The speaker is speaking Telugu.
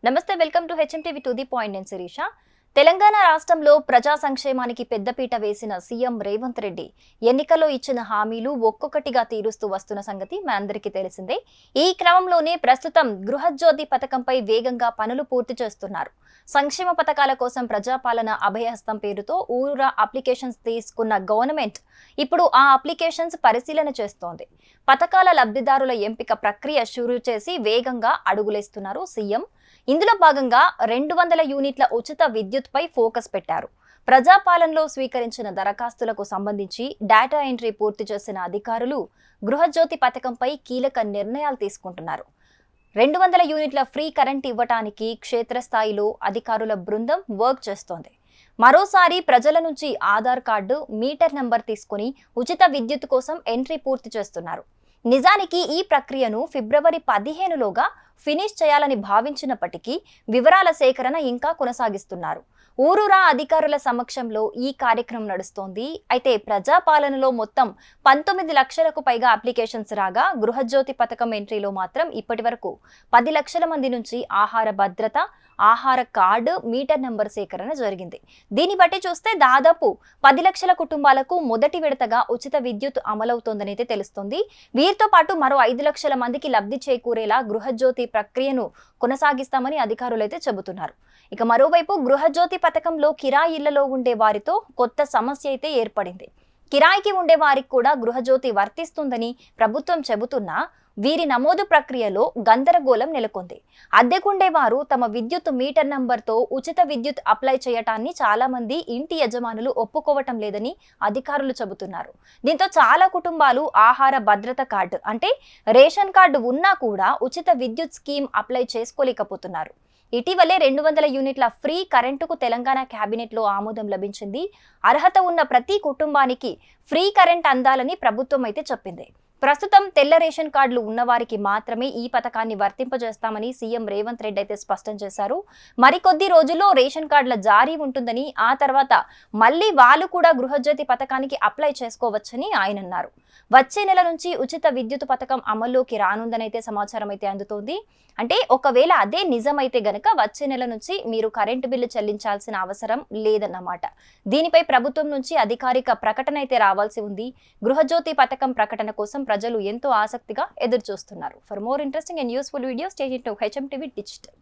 నమస్తే, welcome to HMTV to the point. నేను శిరీష. తెలంగాణ రాష్ట్రంలో ప్రజా సంక్షేమానికి పెద్దపీట వేసిన సీఎం రేవంత్ రెడ్డి ఎన్నికల్లో ఇచ్చిన హామీలు ఒక్కొక్కటిగా తీరుస్తూ వస్తున్న సంగతి మనందరికీ తెలిసిందే. ఈ క్రమంలోనే ప్రస్తుతం గృహజ్యోతి పథకంపై వేగంగా పనులు పూర్తి చేస్తున్నారు. సంక్షేమ పథకాల కోసం ప్రజాపాలన అభయహస్తం పేరుతో ఊరూరా అప్లికేషన్స్ తీసుకున్న గవర్నమెంట్ ఇప్పుడు ఆ అప్లికేషన్స్ పరిశీలన చేస్తోంది. పథకాల లబ్ధిదారుల ఎంపిక ప్రక్రియ షురూ చేసి వేగంగా అడుగులేస్తున్నారు సీఎం. ఇందులో భాగంగా 200 యూనిట్ల ఉచిత విద్యుత్పై ఫోకస్ పెట్టారు. ప్రజాపాలనలో స్వీకరించిన దరఖాస్తులకు సంబంధించి డేటా ఎంట్రీ పూర్తి చేసిన అధికారులు గృహజ్యోతి పథకంపై కీలక నిర్ణయాలు తీసుకుంటున్నారు. 200 యూనిట్ల ఫ్రీ కరెంట్ ఇవ్వటానికి క్షేత్రస్థాయిలో అధికారుల బృందం వర్క్ చేస్తోంది. మరోసారి ప్రజల నుంచి ఆధార్ కార్డు, మీటర్ నంబర్ తీసుకుని ఉచిత విద్యుత్ కోసం ఎంట్రీ పూర్తి చేస్తున్నారు. నిజానికి ఈ ప్రక్రియను ఫిబ్రవరి 15లోగా ఫినిష్ చేయాలని భావించినప్పటికీ వివరాల సేకరణ ఇంకా కొనసాగిస్తున్నారు. ఊరూరా అధికారుల సమక్షంలో ఈ కార్యక్రమం నడుస్తోంది. అయితే ప్రజాపాలనలో మొత్తం 19 లక్షలకు పైగా అప్లికేషన్స్ రాగా గృహజ్యోతి పథకం ఎంట్రీలో మాత్రం ఇప్పటి వరకు 10 లక్షల మంది నుంచి ఆహార భద్రత, ఆహార కార్డు, మీటర్ నంబర్ సేకరణ జరిగింది. దీన్ని బట్టి చూస్తే దాదాపు 10 లక్షల కుటుంబాలకు మొదటి విడతగా ఉచిత విద్యుత్ అమలవుతోందనైతే తెలుస్తోంది. వీరితో పాటు మరో 5 లక్షల మందికి లబ్ధి చేకూరేలా గృహజ్యోతి ప్రక్రియను కొనసాగిస్తామని అధికారులైతే చెబుతున్నారు. ఇక మరోవైపు గృహజ్యోతి పథకంలో కిరాయిళ్లలో ఉండే వారితో కొత్త సమస్య అయితే ఏర్పడింది. కిరాయికి ఉండే వారికి కూడా గృహజ్యోతి వర్తిస్తుందని ప్రభుత్వం చెబుతున్నా వీరి నమోదు ప్రక్రియలో గందరగోళం నెలకొంది. అద్దెకుండేవారు తమ విద్యుత్ మీటర్ నంబర్తో ఉచిత విద్యుత్ అప్లై చేయటాన్ని చాలా మంది ఇంటి యజమానులు ఒప్పుకోవటం లేదని అధికారులు చెబుతున్నారు. దీంతో చాలా కుటుంబాలు ఆహార భద్రత కార్డు అంటే రేషన్ కార్డు ఉన్నా కూడా ఉచిత విద్యుత్ స్కీమ్ అప్లై చేసుకోలేకపోతున్నారు. ఇటీవలే 200 యూనిట్ల ఫ్రీ కరెంటుకు తెలంగాణ కేబినెట్లో ఆమోదం లభించింది. అర్హత ఉన్న ప్రతి కుటుంబానికి ఫ్రీ కరెంట్ అందాలని ప్రభుత్వం అయితే చెప్పింది. ప్రస్తుతం తెల్ల రేషన్ కార్డులు ఉన్నవారికి మాత్రమే ఈ పథకాన్ని వర్తింపజేస్తామని సీఎం రేవంత్ రెడ్డి అయితే స్పష్టం చేశారు. మరికొద్ది రోజుల్లో రేషన్ కార్డుల జారీ ఉంటుందని, ఆ తర్వాత మళ్ళీ వాళ్ళు కూడా గృహజ్యోతి పథకానికి అప్లై చేసుకోవచ్చని ఆయన అన్నారు. వచ్చే నెల నుంచి ఉచిత విద్యుత్ పథకం అమల్లోకి రానుందనైతే సమాచారం అయితే అందుతోంది. అంటే ఒకవేళ అదే నిజమైతే గనక వచ్చే నెల నుంచి మీరు కరెంటు బిల్లు చెల్లించాల్సిన అవసరం లేదన్నమాట. దీనిపై ప్రభుత్వం నుంచి అధికారిక ప్రకటన అయితే రావాల్సి ఉంది. గృహజ్యోతి పథకం ప్రకటన కోసం ప్రజలు ఎంతో ఆసక్తిగా ఎదురు చూస్తున్నారు. For more interesting and useful videos stay tuned to HMTV digital.